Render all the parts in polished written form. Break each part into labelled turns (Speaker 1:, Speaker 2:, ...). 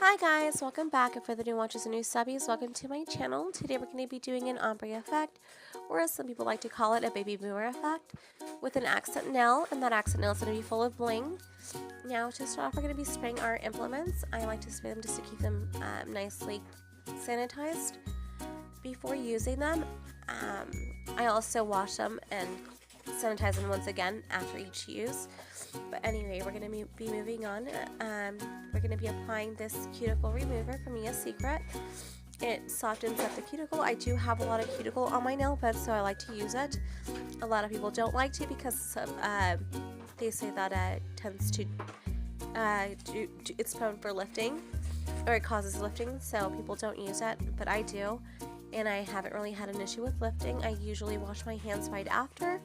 Speaker 1: Hi guys, welcome back, and for the new watchers and new subbies, welcome to my channel. Today we're going to be doing an ombre effect, or as some people like to call it, a baby boomer effect, with an accent nail, and that accent nail is going to be full of bling. Now to start off, we're going to be spraying our implements. I like to spray them just to keep them nicely sanitized before using them. I also wash them and sanitize them once again after each use. But anyway, we're going to be moving on. We're going to be applying this cuticle remover from Mia Secret. It softens up the cuticle. I do have a lot of cuticle on my nail bed, so I like to use it. A lot of people don't like to because they say that it tends to it's prone for lifting, or it causes lifting, so people don't use it, but I do, and I haven't really had an issue with lifting. I usually wash my hands right after.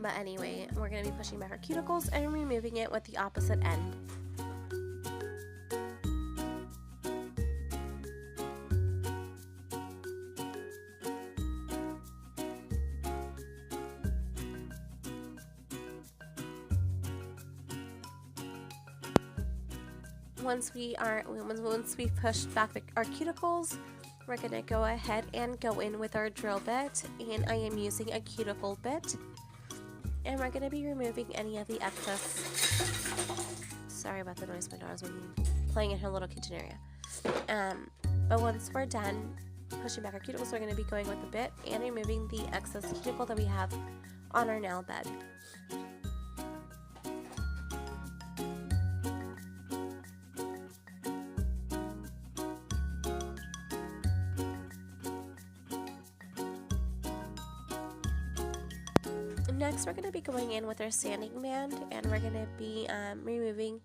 Speaker 1: But anyway, we're going to be pushing back our cuticles and removing it with the opposite end. Once we've pushed back our cuticles, we're going to go ahead and go in with our drill bit, and I am using a cuticle bit. And we're going to be removing any of the excess. Sorry about the noise my daughter's playing in her little kitchen area. But once we're done pushing back our cuticles, we're going to be going with the bit and removing the excess cuticle that we have on our nail bed. Next, we're going to be going in with our sanding band, and we're going to be removing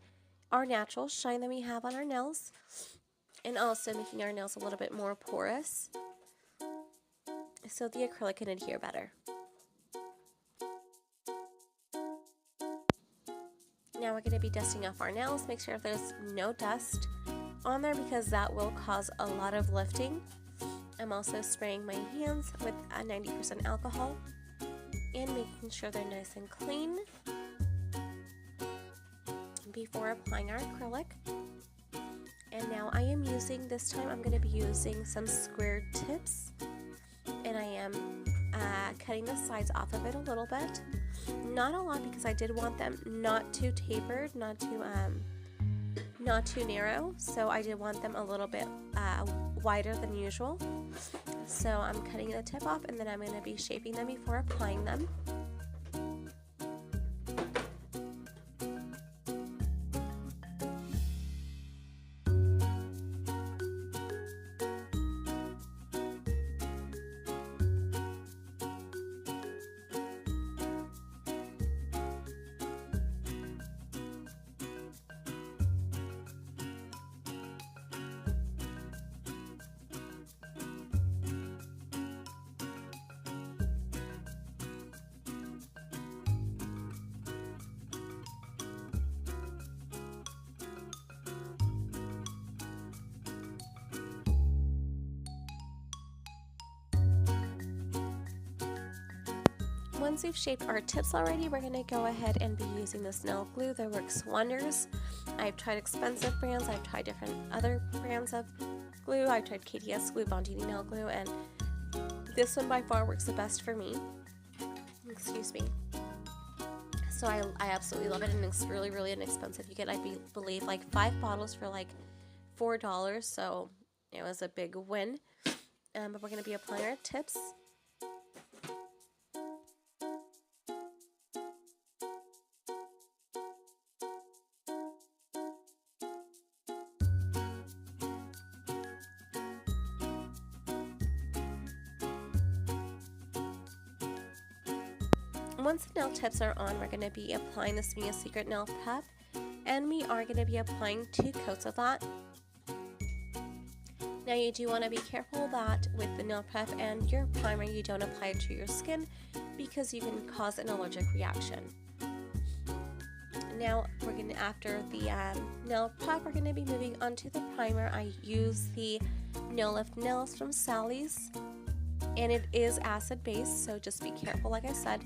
Speaker 1: our natural shine that we have on our nails, and also making our nails a little bit more porous so the acrylic can adhere better. Now we're going to be dusting off our nails. Make sure there's no dust on there because that will cause a lot of lifting. I'm also spraying my hands with a 90% alcohol and making sure they're nice and clean before applying our acrylic. And now I am using, this time I'm going to be using some squared tips, and I am cutting the sides off of it a little bit. Not a lot, because I did want them not too tapered, not too narrow, so I did want them a little bit wider than usual. So I'm cutting the tip off, and then I'm going to be shaping them before applying them. Once we've shaped our tips already, we're going to go ahead and be using this nail glue that works wonders. I've tried expensive brands, I've tried different other brands of glue, I've tried KTS glue, Bondini nail glue, and this one by far works the best for me. Excuse me. So I absolutely love it, and it's really, really inexpensive. You get, I believe, like 5 bottles for like $4, so it was a big win. But we're going to be applying our tips. Once the nail tips are on, we're going to be applying this Mia Secret nail prep, and we are going to be applying 2 coats of that. Now you do want to be careful that with the nail prep and your primer you don't apply it to your skin, because you can cause an allergic reaction. Now we're going to, after the nail prep, we're going to be moving on to the primer. I use the Nail Lift Nails from Sally's, and it is acid based, so just be careful, like I said,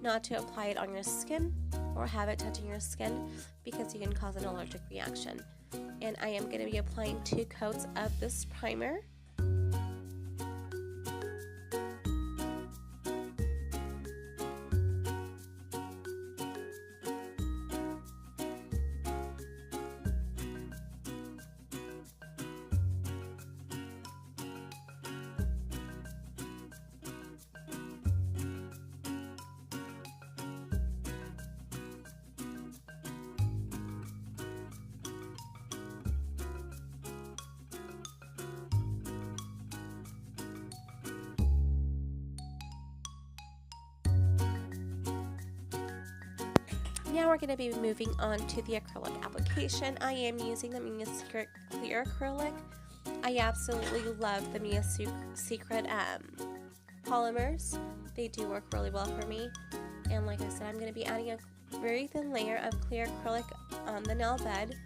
Speaker 1: not to apply it on your skin. or have it touching your skin because you can cause an allergic reaction. And I am going to be applying 2 coats of this primer. Now we're going to be moving on to the acrylic application. I am using the Mia Secret Clear Acrylic. I absolutely love the Mia Secret polymers. They do work really well for me. And like I said, I'm going to be adding a very thin layer of clear acrylic on the nail bed.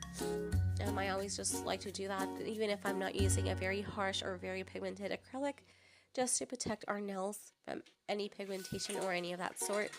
Speaker 1: I always just like to do that, even if I'm not using a very harsh or very pigmented acrylic, just to protect our nails from any pigmentation or any of that sort.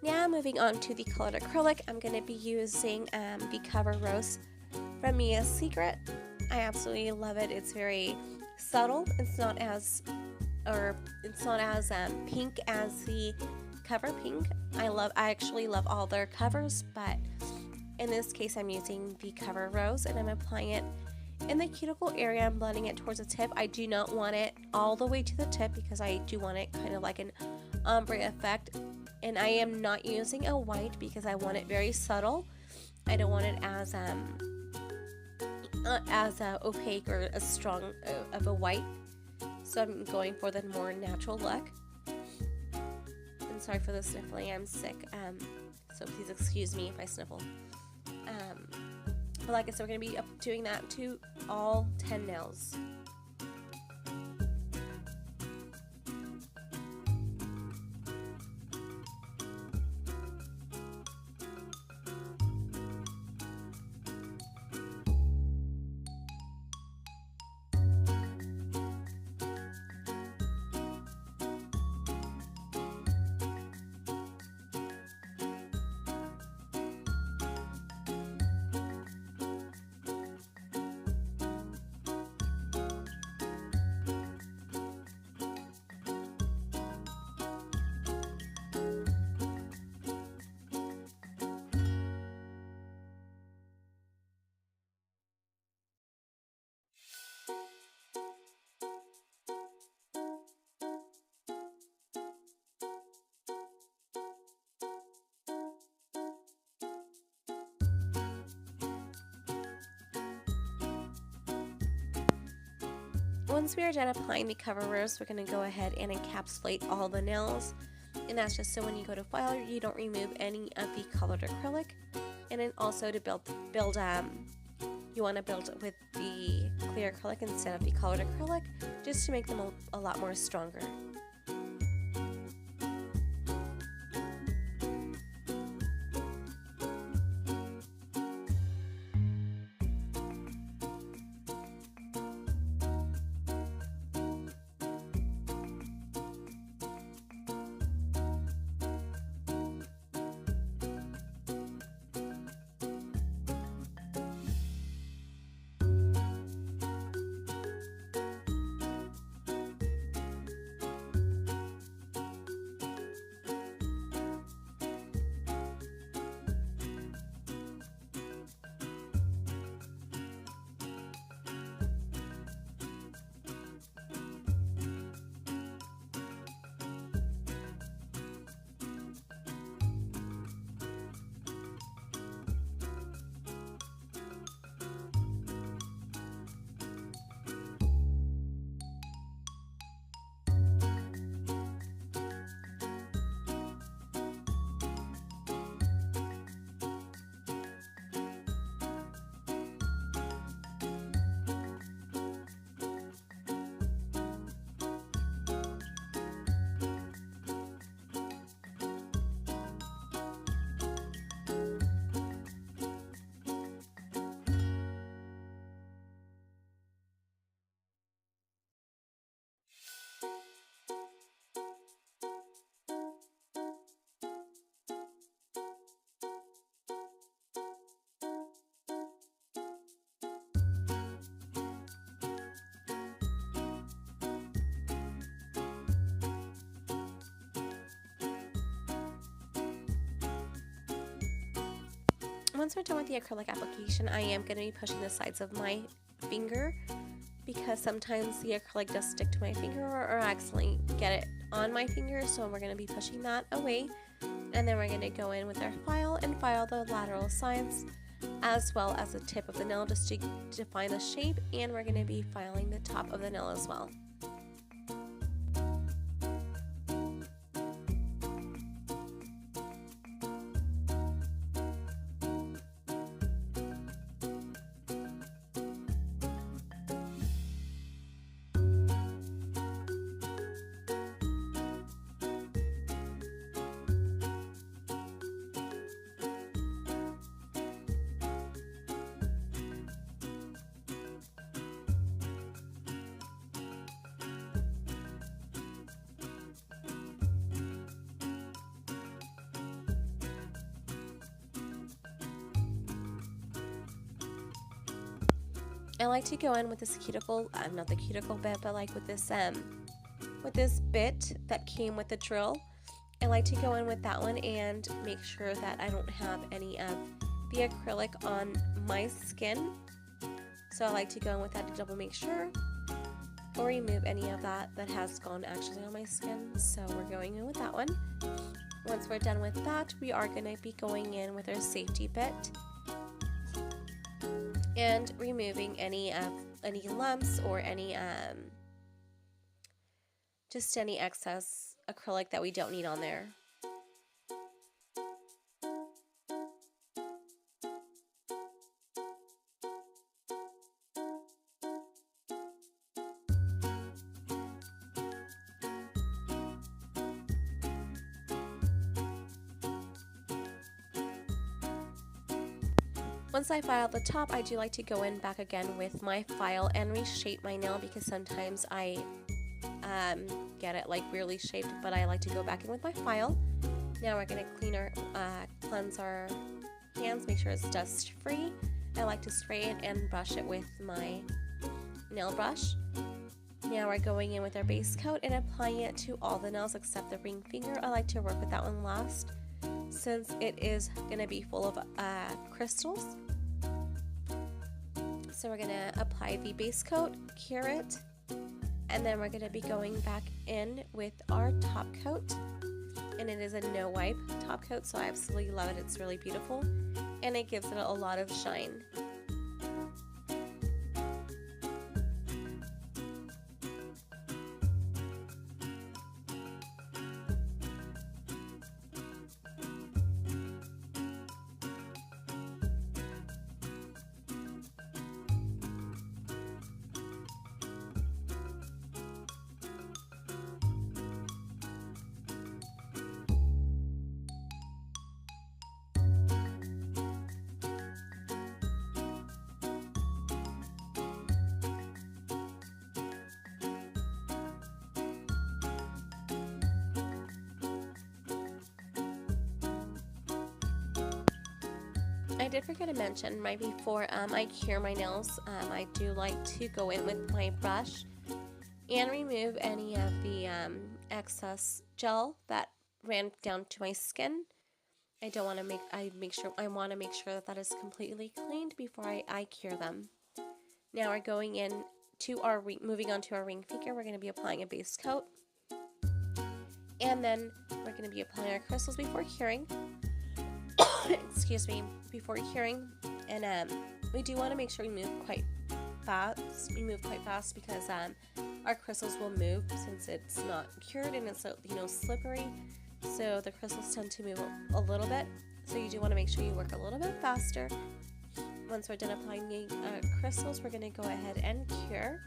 Speaker 1: Now moving on to the colored acrylic, I'm going to be using the Cover Rose from Mia Secret. I absolutely love it. It's very subtle. It's not as pink as the Cover Pink. I actually love all their covers, but in this case I'm using the Cover Rose and I'm applying it in the cuticle area. I'm blending it towards the tip. I do not want it all the way to the tip because I do want it kind of like an ombre effect. And I am not using a white because I want it very subtle. I don't want it as opaque or as strong of a white. So I'm going for the more natural look. And sorry for the sniffling, I'm sick. So please excuse me if I sniffle. But like I said, we're going to be doing that to all 10 nails. Once we are done applying the Cover Rose, we're going to go ahead and encapsulate all the nails. And that's just so when you go to file, you don't remove any of the colored acrylic. And then also to build you want to build it with the clear acrylic instead of the colored acrylic, just to make them a lot more stronger. once we're done with the acrylic application, I am going to be pushing the sides of my finger because sometimes the acrylic does stick to my finger or accidentally get it on my finger, so we're going to be pushing that away. And then we're going to go in with our file and file the lateral sides as well as the tip of the nail just to define the shape, and we're going to be filing the top of the nail as well. I like to go in with this cuticle, not the cuticle bit, but like with this bit that came with the drill. I like to go in with that one and make sure that I don't have any of the acrylic on my skin. So I like to go in with that to double make sure, or remove any of that has gone actually on my skin. So we're going in with that one. Once we're done with that, we are going to be going in with our safety bit and removing any lumps or any just any excess acrylic that we don't need on there. Once I file the top, I do like to go in back again with my file and reshape my nail because sometimes I get it like weirdly shaped, but I like to go back in with my file. Now we're going to cleanse our hands, make sure it's dust free. I like to spray it and brush it with my nail brush. Now we're going in with our base coat and applying it to all the nails except the ring finger. I like to work with that one last since it is going to be full of crystals. So we're going to apply the base coat, cure it, and then we're going to be going back in with our top coat. And it is a no wipe top coat, so I absolutely love it. It's really beautiful and it gives it a lot of shine. I did forget to mention right before I cure my nails, I do like to go in with my brush and remove any of the excess gel that ran down to my skin. I want to make sure that that is completely cleaned before I cure them. Now we're going in to our moving on to our ring finger. We're going to be applying a base coat, and then we're going to be applying our crystals before curing. Excuse me, before curing, and we do want to make sure we move quite fast. We move quite fast because our crystals will move since it's not cured and it's slippery. So the crystals tend to move a little bit. So you do want to make sure you work a little bit faster. Once we're done applying the crystals, we're going to go ahead and cure.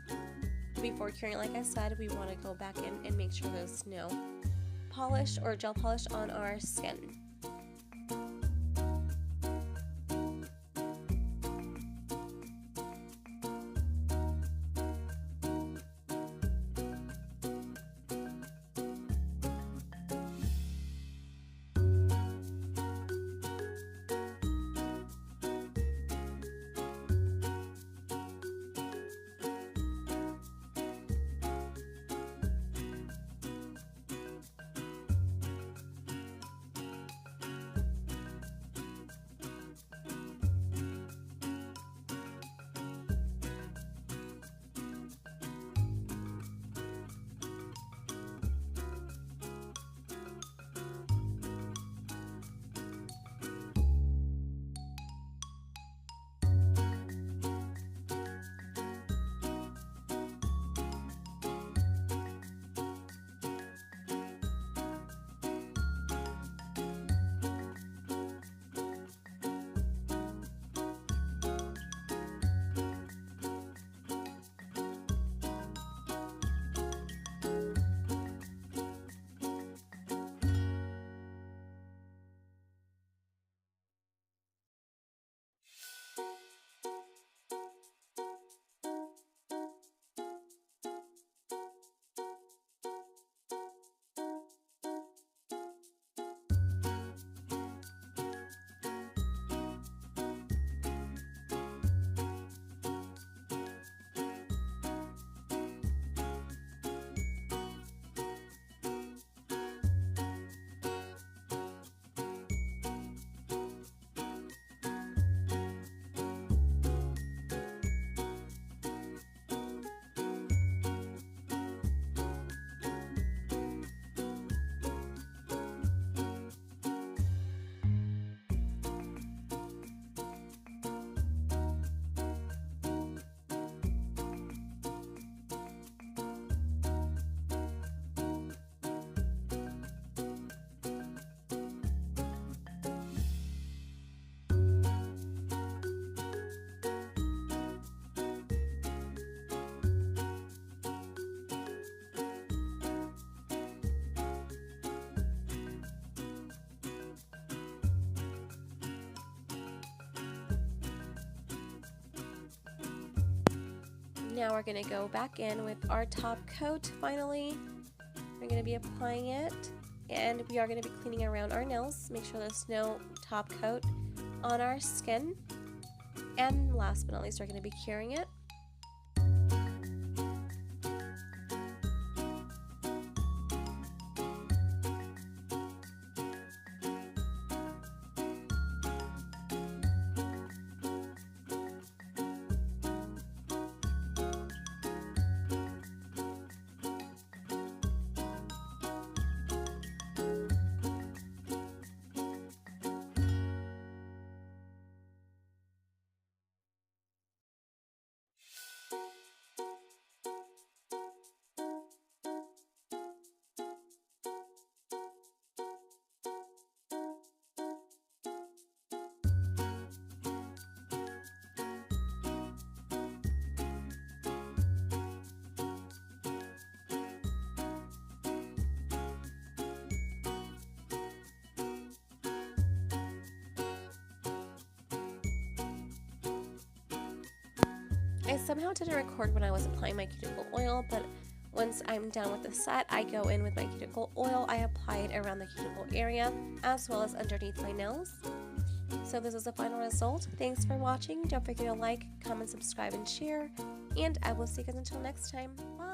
Speaker 1: Before curing, like I said, we want to go back in and make sure there's no polish or gel polish on our skin. Now we're going to go back in with our top coat finally. We're going to be applying it, and we are going to be cleaning around our nails. Make sure there's no top coat on our skin. And last but not least, we're going to be curing it. I somehow didn't record when I was applying my cuticle oil, but once I'm done with the set, I go in with my cuticle oil. I apply it around the cuticle area as well as underneath my nails. So this is the final result. Thanks for watching. Don't forget to like, comment, subscribe, and share. And I will see you guys until next time. Bye!